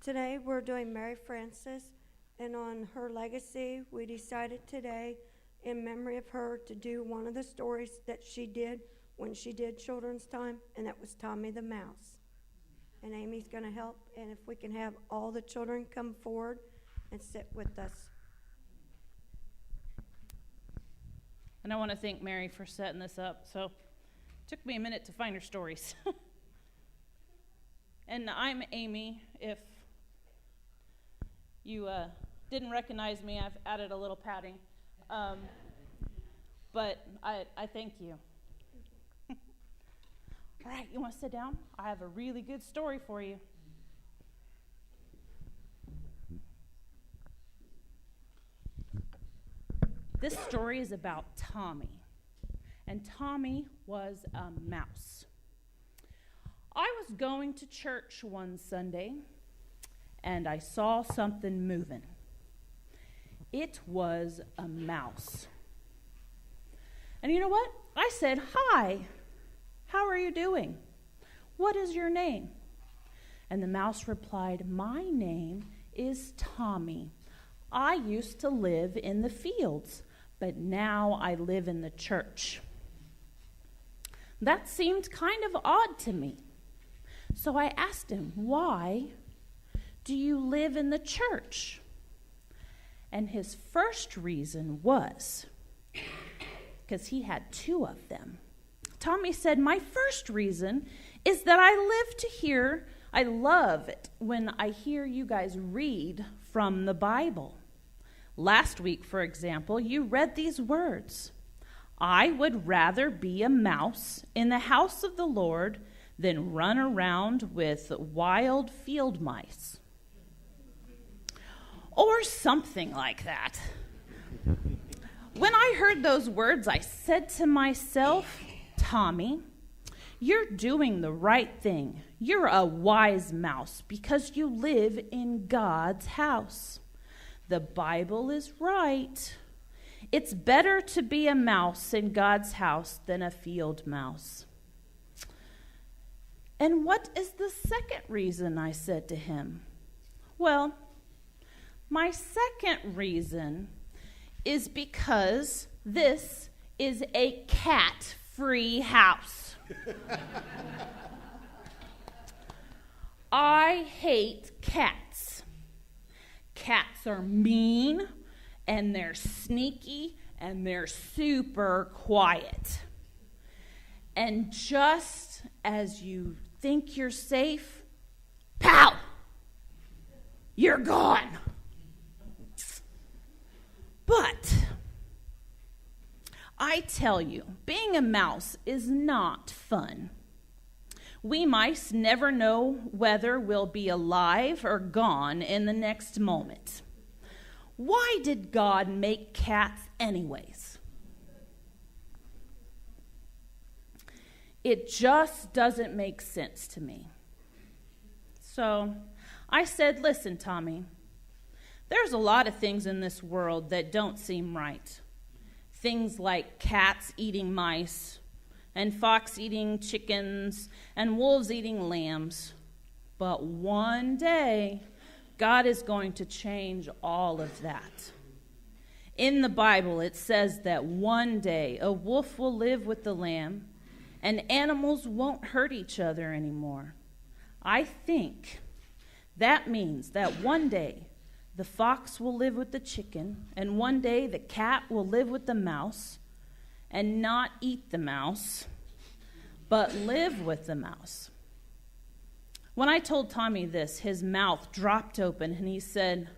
Today we're doing Mary Frances, and on her legacy, we decided today, in memory of her, to do one of the stories that she did when she did children's time, and that was Tommy the Mouse. And Amy's going to help, and if we can have all the children come forward and sit with us. And I want to thank Mary for setting this up. So it took me a minute to find her stories. And I'm Amy. If you didn't recognize me, I've added a little padding. But I thank you. All right, you want to sit down? I have a really good story for you. This story is about Tommy, and Tommy was a mouse. I was going to church one Sunday, and I saw something moving. It was a mouse. And you know what? I said, "Hi, how are you doing? What is your name?" And the mouse replied, "My name is Tommy. I used to live in the fields, but now I live in the church." That seemed kind of odd to me. So I asked him, "Why do you live in the church?" And his first reason was because he had two of them. Tommy said, "My first reason is that I love it when I hear you guys read from the Bible. Last week, for example, you read these words: 'I would rather be a mouse in the house of the Lord than run around with wild field mice.'" Or something like that. When I heard those words, I said to myself, "Tommy, you're doing the right thing. You're a wise mouse because you live in God's house. The Bible is right. It's better to be a mouse in God's house than a field mouse." "And what is the second reason?" I said to him. "Well, my second reason is because this is a cat-free house. I hate cats. Cats are mean, and they're sneaky, and they're super quiet. And just as you think you're safe, pow! You're gone." But I tell you, being a mouse is not fun. We mice never know whether we'll be alive or gone in the next moment. Why did God make cats anyways? It just doesn't make sense to me. So I said, "Listen, Tommy, there's a lot of things in this world that don't seem right. Things like cats eating mice, and fox eating chickens, and wolves eating lambs. But one day, God is going to change all of that. In the Bible, it says that one day a wolf will live with the lamb, and animals won't hurt each other anymore. I think that means that one day the fox will live with the chicken, and one day the cat will live with the mouse, and not eat the mouse, but live with the mouse." When I told Tommy this, his mouth dropped open, and he said,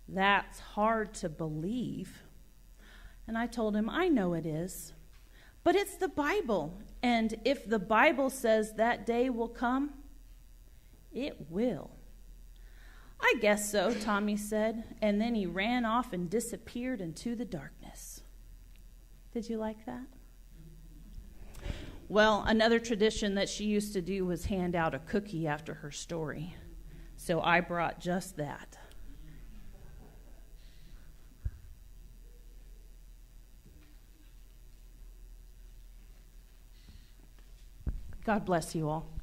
"That's hard to believe." And I told him, "I know it is, but it's the Bible, and if the Bible says that day will come, it will." "I guess so," Tommy said, and then he ran off and disappeared into the darkness. Did you like that? Well, another tradition that she used to do was hand out a cookie after her story. So I brought just that. God bless you all.